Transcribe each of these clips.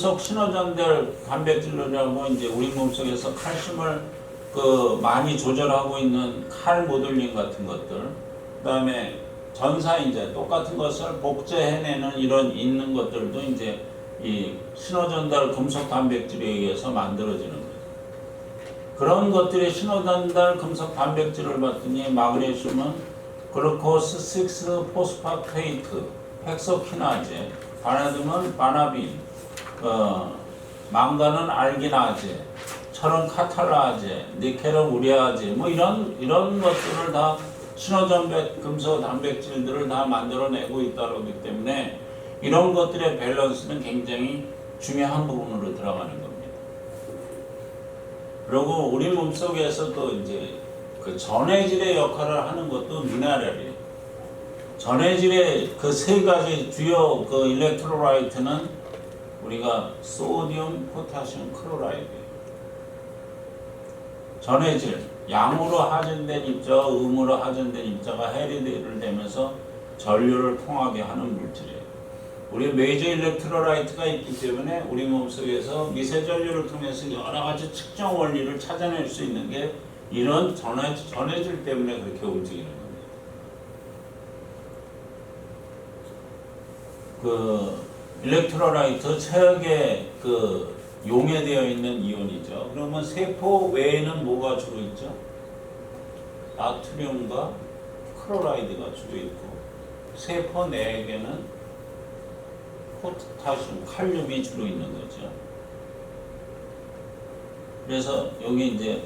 금속 신호전달 단백질이라고 이제 우리 몸속에서 칼슘을 많이 조절하고 있는 칼 모듈링 같은 것들, 그다음에 전사인제 똑같은 것을 복제해내는 이런 있는 것들도 이제 이 신호전달 금속 단백질에 의해서 만들어지는 거죠. 그런 것들의 신호전달 금속 단백질을 봤더니 마그네슘은 글루코스 6 포스파테이트, 헥소키나제, 바나듐은 바나빈, 망간은 알기나제, 철은 카탈라제, 니켈은 우레아제, 뭐 이런 것들을 다 신호전달 금속 단백질들을 다 만들어내고 있다기 때문에 이런 것들의 밸런스는 굉장히 중요한 부분으로 들어가는 겁니다. 그리고 우리 몸속에서도 이제 그 전해질의 역할을 하는 것도 미네랄이에요. 전해질의 그 세 가지 주요 그 일렉트로라이트는 우리가 소디움, 포타슘, 클로라이드예요. 전해질, 양으로 하전된 입자와 음으로 하전된 입자가 해리를 되면서 전류를 통하게 하는 물질이에요. 우리 메이저 일렉트로라이트가 있기 때문에 우리 몸속에서 미세 전류를 통해서 여러 가지 측정 원리를 찾아낼 수 있는 게 이런 전해질 때문에 그렇게 움직이는 겁니다. 그 일렉트로라이트 최악의 그 용해되어 있는 이온이죠. 그러면 세포 외에는 뭐가 주로 있죠? 나트륨과 클로라이드가 주로 있고, 세포 내에게는 포타슘, 칼륨이 주로 있는 거죠. 그래서 여기 이제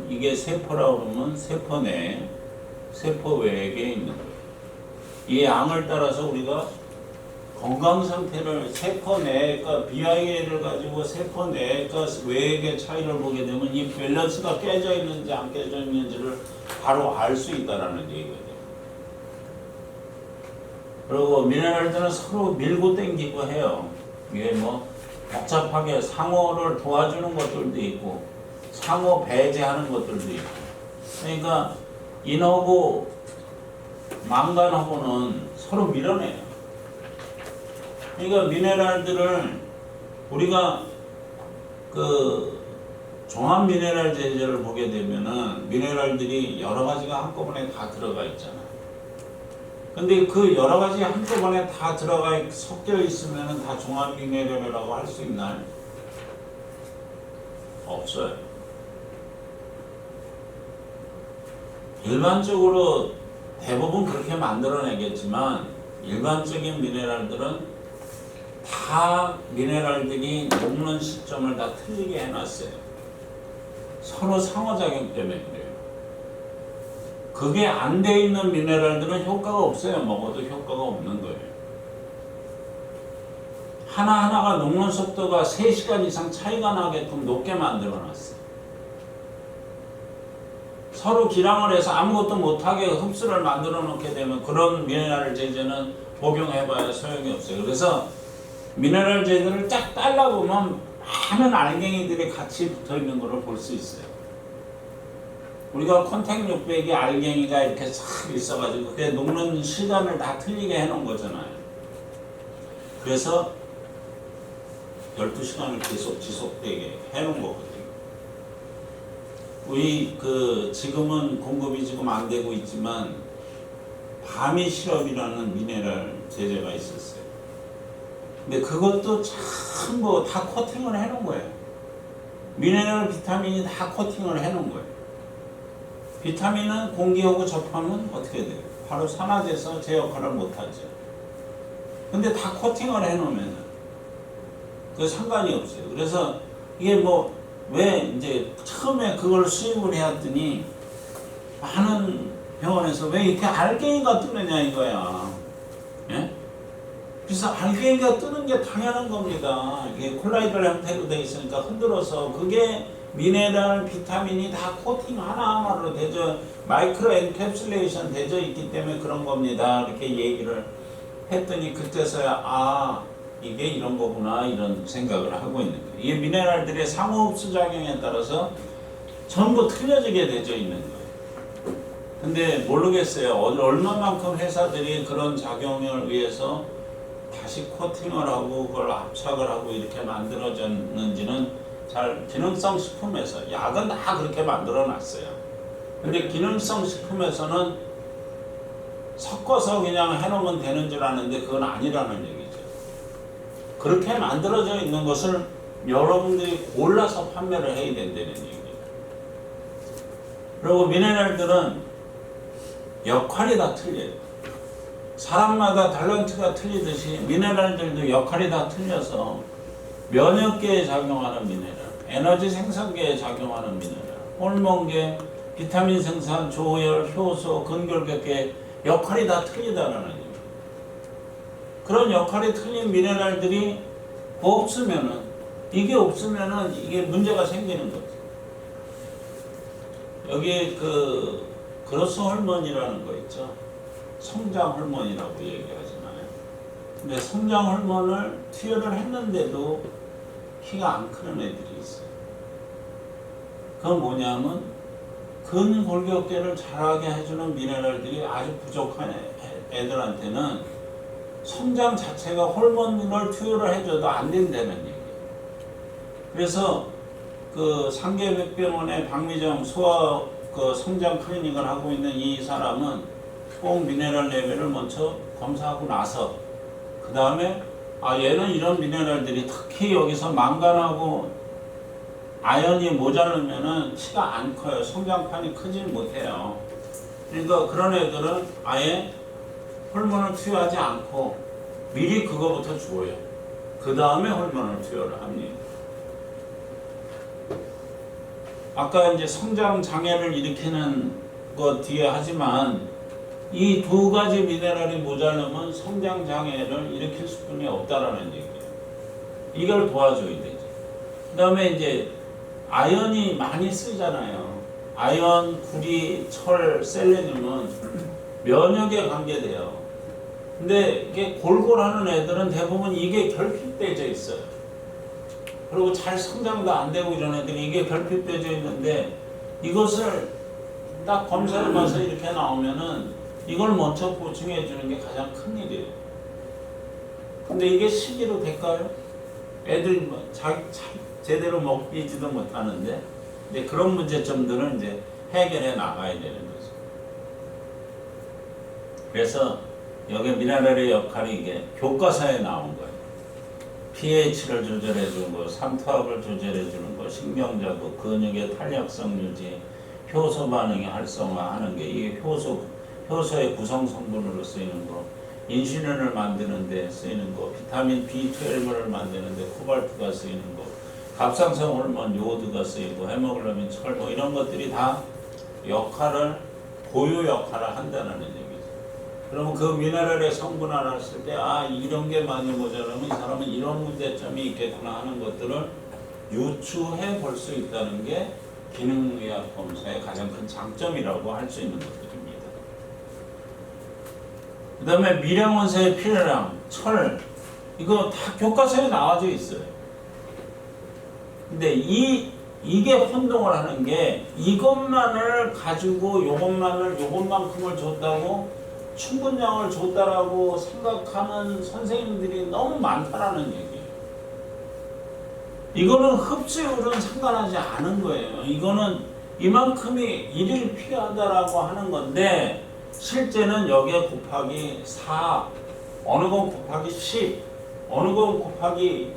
이게 세포라고 그러면 세포 내에, 세포 외에 있는 거예요. 이 양을 따라서 우리가 건강 상태를 세포 내과 BIA를 가지고 세포 내과 외액의 차이를 보게 되면 이 밸런스가 깨져 있는지 안 깨져 있는지를 바로 알 수 있다라는 얘기거든요. 그리고 미네랄들은 서로 밀고 당기고 해요. 이게 뭐 복잡하게 상호를 도와주는 것들도 있고 상호 배제하는 것들도 있고. 그러니까 인하고 망간하고는 서로 밀어내요. 그러니까 미네랄들을 우리가 그 종합 미네랄 제제를 보게 되면은 미네랄들이 여러 가지가 한꺼번에 다 들어가 있잖아. 근데 그 여러 가지 한꺼번에 다 섞여 있으면은 다 종합 미네랄이라고 할 수 있나요? 없어요. 일반적으로 대부분 그렇게 만들어내겠지만 일반적인 미네랄들은 다 미네랄들이 녹는 시점을 다 틀리게 해놨어요. 서로 상호작용 때문에 그래요. 그게 안 돼 있는 미네랄들은 효과가 없어요. 먹어도 효과가 없는 거예요. 하나하나가 녹는 속도가 3시간 이상 차이가 나게끔 높게 만들어놨어요. 서로 기량을 해서 아무것도 못하게 흡수를 만들어 놓게 되면 그런 미네랄 제제는 복용해봐야 소용이 없어요. 그래서 미네랄 제제를 쫙 딸라보면 많은 알갱이들이 같이 붙어있는 것을 볼 수 있어요. 우리가 콘택 600이 알갱이가 이렇게 싹 있어가지고 그게 녹는 시간을 다 틀리게 해놓은 거잖아요. 그래서 12시간을 계속 지속되게 해놓은 거거든요. 우리 지금은 공급이 지금 안 되고 있지만 바미 시럽이라는 미네랄 제제가 있었어요. 근데 그것도 전부 다 코팅을 해놓은 거예요. 미네랄 비타민이 다 코팅을 해놓은 거예요. 비타민은 공기하고 접하면 어떻게 돼요? 바로 산화돼서 제 역할을 못하죠. 근데 다 코팅을 해놓으면 그 상관이 없어요. 그래서 이게 왜 이제 처음에 그걸 수입을 해왔더니 많은 병원에서 왜 이렇게 알갱이가 뜨느냐 이거야. 예? 그래서 알갱이가 뜨는 게 당연한 겁니다. 이게 콜라이드 형태로 되어 있으니까 흔들어서 그게 미네랄, 비타민이 다 코팅 하나하나로 되져 마이크로 엔캡슐레이션 되져 있기 때문에 그런 겁니다. 이렇게 얘기를 했더니 그때서야 이게 이런 거구나 이런 생각을 하고 있는 거예요. 이게 미네랄들의 상호 흡수 작용에 따라서 전부 틀려지게 되져 있는 거예요. 근데 모르겠어요. 얼마만큼 회사들이 그런 작용을 위해서 다시 코팅을 하고 그걸 압착을 하고 이렇게 만들어졌는지는 잘 기능성 식품에서 약은 다 그렇게 만들어 놨어요. 근데 기능성 식품에서는 섞어서 그냥 해놓으면 되는 줄 아는데 그건 아니라는 얘기죠. 그렇게 만들어져 있는 것을 여러분들이 골라서 판매를 해야 된다는 얘기예요. 그리고 미네랄들은 역할이 다 틀려요. 사람마다 탤런트가 틀리듯이 미네랄들도 역할이 다 틀려서 면역계에 작용하는 미네랄, 에너지 생산계에 작용하는 미네랄, 호르몬계, 비타민 생산, 조혈, 효소, 근골격계 역할이 다 틀리다라는 얘기예요. 그런 역할이 틀린 미네랄들이 없으면은 이게 문제가 생기는 거죠. 여기 그로스 호르몬이라는 거 있죠. 성장 호르몬이라고 얘기하잖아요. 근데 성장 호르몬을 투여를 했는데도 키가 안 크는 애들이 있어요. 그건 뭐냐면 근골격계를 자라게 해주는 미네랄들이 아주 부족한 애들한테는 성장 자체가 호르몬을 투여를 해줘도 안 된다는 얘기예요. 그래서 그 상계백병원의 박미정 소아 성장 클리닉을 하고 있는 이 사람은 꼭 미네랄 레벨을 먼저 검사하고 나서 그 다음에 얘는 이런 미네랄들이 특히 여기서 망간하고 아연이 모자르면은 키가 안 커요. 성장판이 크질 못해요. 그러니까 그런 애들은 아예 호르몬을 투여하지 않고 미리 그거부터 줘요. 그 다음에 호르몬을 투여를 합니다. 아까 이제 성장 장애를 일으키는 것 뒤에 하지만 이 두 가지 미네랄이 모자르면 성장 장애를 일으킬 수뿐이 없다라는 얘기예요. 이걸 도와줘야 되죠. 그 다음에 이제 아연이 많이 쓰잖아요. 아연, 구리, 철, 셀레늄은 면역에 관계돼요. 근데 이게 골골하는 애들은 대부분 이게 결핍되어 있어요. 그리고 잘 성장도 안 되고 이런 애들이 이게 결핍되어 있는데 이것을 딱 검사해봐서 이렇게 나오면은 이걸 먼저 보충해 주는 게 가장 큰 일이에요. 근데 이게 시기로 될까요? 애들 제대로 먹이지도 못하는데 이제 그런 문제점들은 이제 해결해 나가야 되는 거죠. 그래서 여기 미네랄의 역할이 이게 교과서에 나온 거예요. pH를 조절해 주는 거, 삼투압을 조절해 주는 거, 신경자극, 근육의 탄력성 유지, 효소 반응의 활성화하는 게 이게 효소의 구성 성분으로 쓰이는 거, 인슐린을 만드는 데 쓰이는 거, 비타민 B12를 만드는 데 코발트가 쓰이는 거, 갑상선 호르몬 요오드가 쓰이고 헤모글로빈, 철 이런 것들이 다 고유 역할을 한다는 얘기죠. 그러면 그 미네랄의 성분 알았을 때 이런 게 많이 모자라면 이 사람은 이런 문제점이 있겠구나 하는 것들을 유추해 볼 수 있다는 게 기능의학 검사의 가장 큰 장점이라고 할 수 있는 것들입니다. 그 다음에 미량원소의 필요량, 철 이거 다 교과서에 나와져 있어요. 근데 이게 혼동을 하는 게 이것만을 가지고 요것만큼을 줬다고 충분량을 줬다라고 생각하는 선생님들이 너무 많다라는 얘기예요. 이거는 흡수율은 상관하지 않은 거예요. 이거는 이만큼이 일일 필요하다라고 하는 건데 실제는 여기에 곱하기 4, 어느 건 곱하기 10, 어느 건 곱하기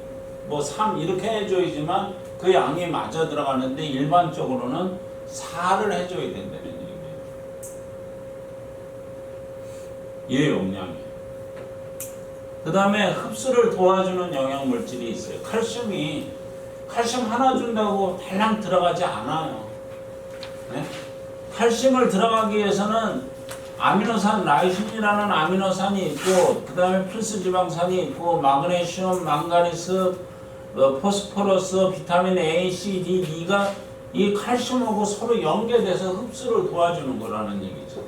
3 이렇게 해줘야지만 그 양이 맞아 들어가는데 일반적으로는 4를 해줘야 된다는 얘기예요. 이 용량이. 그 다음에 흡수를 도와주는 영양물질이 있어요. 칼슘 하나 준다고 달랑 들어가지 않아요. 네? 칼슘을 들어가기 위해서는 아미노산 라이신이라는 아미노산이 있고 그 다음에 필수지방산이 있고 마그네슘, 망가니스, 포스포러스, 비타민 A, C, D, E가 이 칼슘하고 서로 연계돼서 흡수를 도와주는 거라는 얘기죠.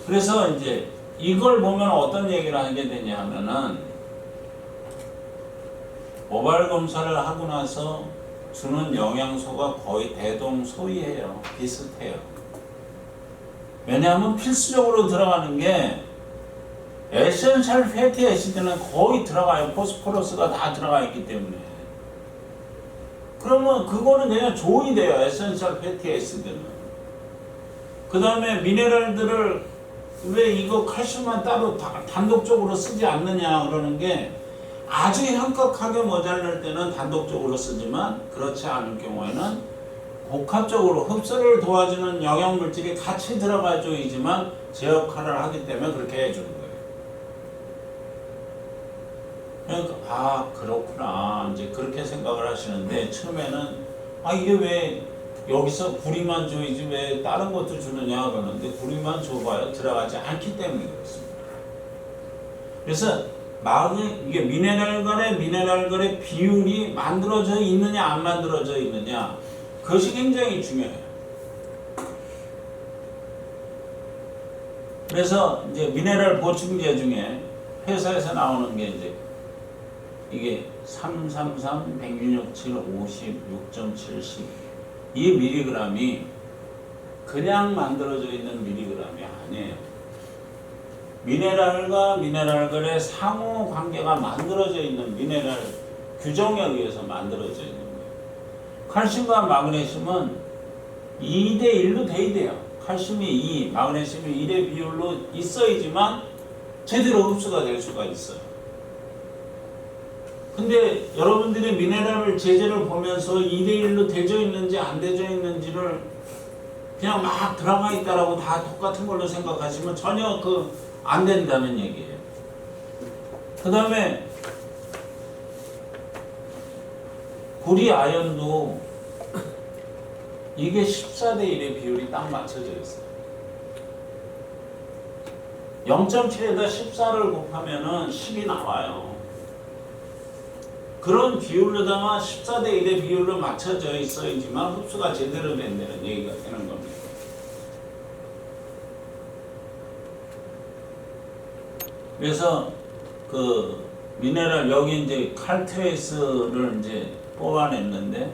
그래서 이제 이걸 보면 어떤 얘기를 하게 되냐 하면은 모발 검사를 하고 나서 주는 영양소가 거의 대동소이해요. 비슷해요. 왜냐하면 필수적으로 들어가는 게 에센셜 패티 애시드는 거의 들어가요. 포스포러스가 다 들어가 있기 때문에. 그러면 그거는 그냥 조이 돼요. 에센셜 패티 애시드는. 그 다음에 미네랄들을 왜 이거 칼슘만 따로 단독적으로 쓰지 않느냐 그러는 게, 아주 현격하게 모자랄 때는 단독적으로 쓰지만 그렇지 않을 경우에는 복합적으로 흡수를 도와주는 영양물질이 같이 들어가줘야지만 제 역할을 하기 때문에 그렇게 해주는 거예요. 그러니까 아 그렇구나 이제 그렇게 생각을 하시는데, 처음에는 아 이게 왜 여기서 구리만 줘야지 왜 다른 것도 주느냐 그러는데, 구리만 줘봐야 들어가지 않기 때문에 그렇습니다. 그래서 이게 미네랄 간의 비율이 만들어져 있느냐 안 만들어져 있느냐, 그것이 굉장히 중요해요. 그래서 이제 미네랄 보충제 중에 회사에서 나오는 게 이제 이게 333, 167, 50, 6.70 이 밀리그램이 그냥 만들어져 있는 밀리그램이 아니에요. 미네랄과 미네랄간의 상호 관계가 만들어져 있는 미네랄 규정에 의해서 만들어져 있는 거예요. 칼슘과 마그네슘은 2대1로 돼야 돼요. 칼슘이 2, 마그네슘이 1의 비율로 있어야지만 제대로 흡수가 될 수가 있어요. 근데 여러분들이 미네랄 제제를 보면서 2대1로 되져 있는지 안 되져 있는지를 그냥 막 들어가 있다라고 다 똑같은 걸로 생각하시면 전혀 안 된다는 얘기예요. 그 다음에 구리 아연도 이게 14대 1의 비율이 딱 맞춰져 있어요. 0.7에다 14를 곱하면은 10이 나와요. 그런 비율로다가 14대 1의 비율로 맞춰져 있어야지만 흡수가 제대로 된다는 얘기가 되는 겁니다. 그래서 미네랄 여기 이제 칼트레이스를 이제 뽑아냈는데,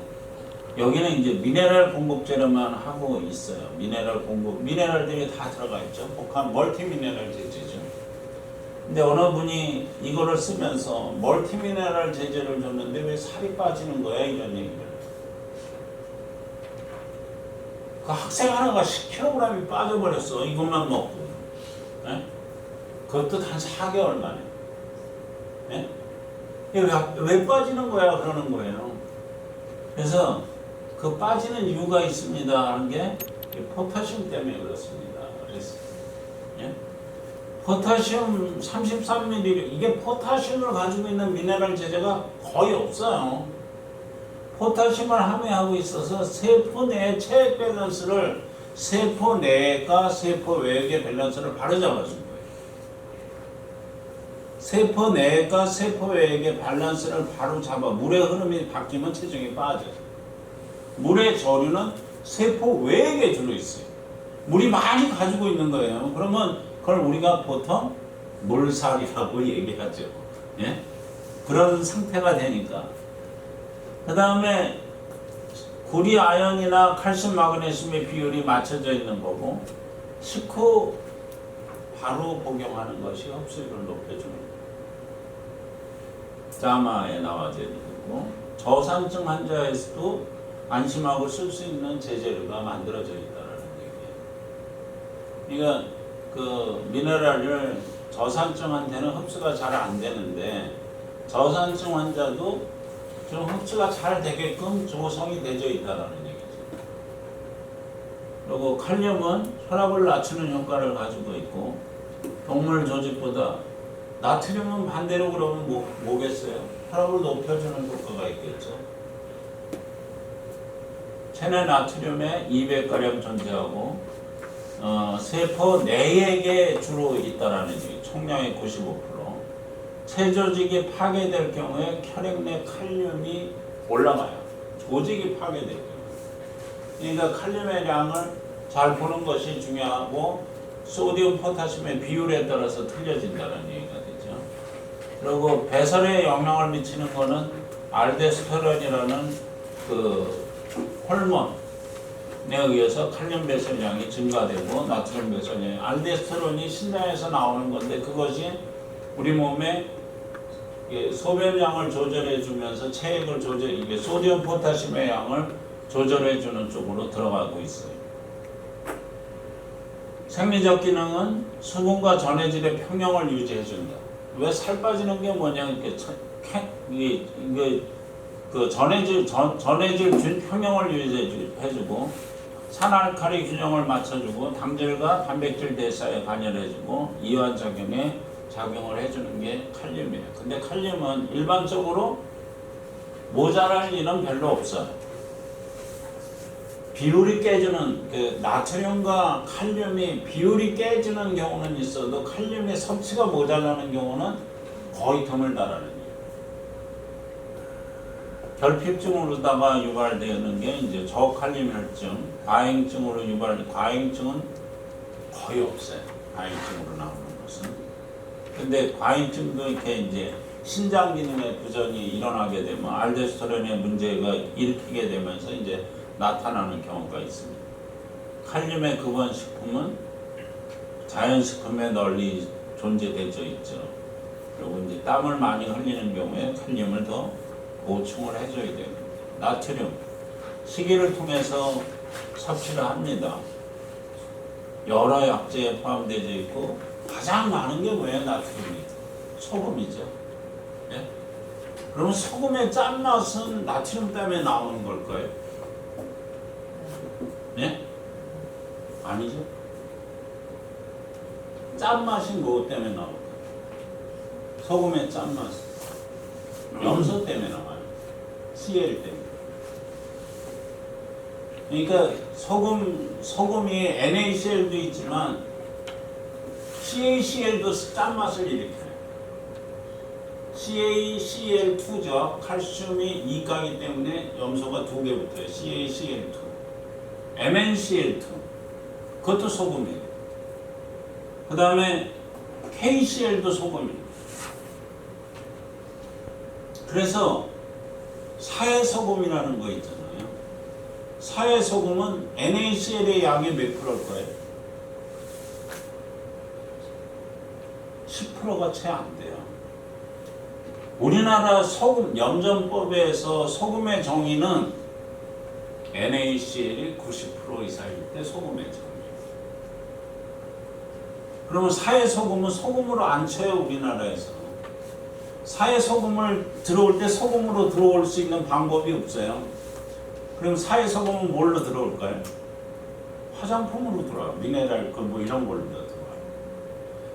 여기는 이제 미네랄 공급제로만 하고 있어요. 미네랄 공급, 미네랄들이 다 들어가 있죠. 복합 멀티미네랄 제제죠. 근데 어느 분이 이거를 쓰면서 멀티미네랄 제제를 줬는데 왜 살이 빠지는 거야? 이런 얘기를. 그 학생 하나가 10kg이 빠져버렸어. 이것만 먹고. 네? 그것도 한 4개월 만에. 네? 왜 빠지는 거야? 그러는 거예요. 그래서 그 빠지는 이유가 있습니다 하는 게 포타슘 때문에 그렇습니다. 그래서 예? 포타슘 33mg, 이게 포타슘을 가지고 있는 미네랄 제제가 거의 없어요. 포타슘을 함유하고 있어서 세포 내의 체액 밸런스를, 세포 내과 세포 외의 밸런스를 바로 잡아준 거예요. 세포 내과 세포 외의 밸런스를 바로 잡아 물의 흐름이 바뀌면 체중이 빠져요. 물의 저류는 세포 외에 주로 있어요. 물이 많이 가지고 있는 거예요. 그러면 그걸 우리가 보통 물살이라고 얘기하죠. 예? 그런 상태가 되니까. 그 다음에 구리 아연이나 칼슘 마그네슘의 비율이 맞춰져 있는 거고, 식후 바로 복용하는 것이 흡수율을 높여주는 거예요. 자마에 나와져 있는 거고, 저산증 환자에서도 안심하고 쓸 수 있는 제재류가 만들어져 있다는 얘기예요. 그러니까 미네랄을 저산증한테는 흡수가 잘 안 되는데, 저산증 환자도 좀 흡수가 잘 되게끔 조성이 되어 있다는 얘기죠. 그리고 칼륨은 혈압을 낮추는 효과를 가지고 있고, 동물 조직보다 나트륨은 반대로 그러면 뭐겠어요? 혈압을 높여주는 효과가 있겠죠. 체내 나트륨에 200가량 존재하고, 세포 내액에 주로 있다라는 얘기, 총량의 95%. 체조직이 파괴될 경우에 혈액 내 칼륨이 올라가요. 조직이 파괴될 경우. 그러니까 칼륨의 양을 잘 보는 것이 중요하고, 소디움 포타슘의 비율에 따라서 틀려진다는 얘기가 되죠. 그리고 배설에 영향을 미치는 것은 알데스테론이라는 호르몬에 의해서 칼륨 배설량이 증가되고 나트륨 배설량이, 알데스테론이 신장에서 나오는 건데 그것이 우리 몸에 소변량을 조절해 주면서 체액을 이게 소디움 포타슘의 양을 조절해 주는 쪽으로 들어가고 있어요. 생리적 기능은 수분과 전해질의 평형을 유지해 준다. 왜 살 빠지는 게 뭐냐, 이게 그 전해질 균 평형을 유지해 주고, 산알칼리 균형을 맞춰주고, 당질과 단백질 대사에 관여해주고, 이완 작용에 작용을 해주는 게 칼륨이에요. 근데 칼륨은 일반적으로 모자랄 일은 별로 없어요. 비율이 깨지는, 나트륨과 칼륨이 비율이 깨지는 경우는 있어도 칼륨의 섭취가 모자라는 경우는 거의 드물다라는 얘기예요. 결핍증으로다가 유발되는 게 이제 저칼륨 혈증, 과잉증으로 과잉증은 거의 없어요. 과잉증으로 나오는 것은. 근데 과잉증도 이렇게 이제 신장 기능의 부전이 일어나게 되면 알도스테론의 문제가 일으키게 되면서 이제 나타나는 경우가 있습니다. 칼륨의 근원 식품은 자연식품에 널리 존재되어 있죠. 그리고 이제 땀을 많이 흘리는 경우에 칼륨을 더 보충을 해줘야 됩니다. 나트륨, 식이를 통해서 섭취를 합니다. 여러 약재에 포함되어 있고 가장 많은 게 뭐예요? 나트륨이 소금이죠. 예? 그러면 소금의 짠맛은 나트륨 때문에 나오는 걸까요? 예? 아니죠. 짠맛이 무엇 때문에 나올까요? 소금의 짠맛 염소 때문에 나와요. CL 때문에. 그러니까 소금이 NaCl도 있지만 CaCl도 짠맛을 일으켜요. CaCl2죠. 칼슘이 2가기 때문에 염소가 2개 붙어요. CaCl2. MnCl2. 그것도 소금이에요. 그 다음에 KCl도 소금이에요. 그래서 사해소금이라는 거 있잖아요. 사해소금은 NaCl의 양이 몇 프로일 거예요? 10%가 채 안 돼요. 우리나라 소금 염전법에서 소금의 정의는 NaCl이 90% 이상일 때 소금의 정의예요. 그러면 사해소금은 소금으로 안 쳐요, 우리나라에서. 사해소금을 들어올 때 소금으로 들어올 수 있는 방법이 없어요. 그럼 사해소금은 뭘로 들어올까요? 화장품으로 들어와요. 미네랄 뭐 이런 걸로 들어와요.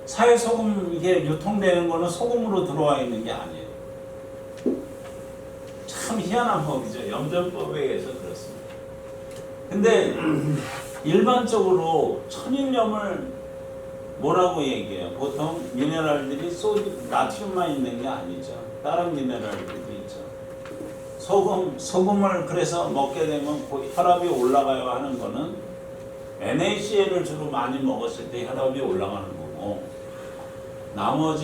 사해소금 이게 유통되는 거는 소금으로 들어와 있는 게 아니에요. 참 희한한 법이죠. 염전법에 의해서 그렇습니다. 근데 일반적으로 천일염을 뭐라고 얘기해요? 보통 미네랄들이 나트륨만 있는 게 아니죠. 다른 미네랄들도 있죠. 소금을 그래서 먹게 되면 혈압이 올라가요 하는 거는 NaCl을 주로 많이 먹었을 때 혈압이 올라가는 거고, 나머지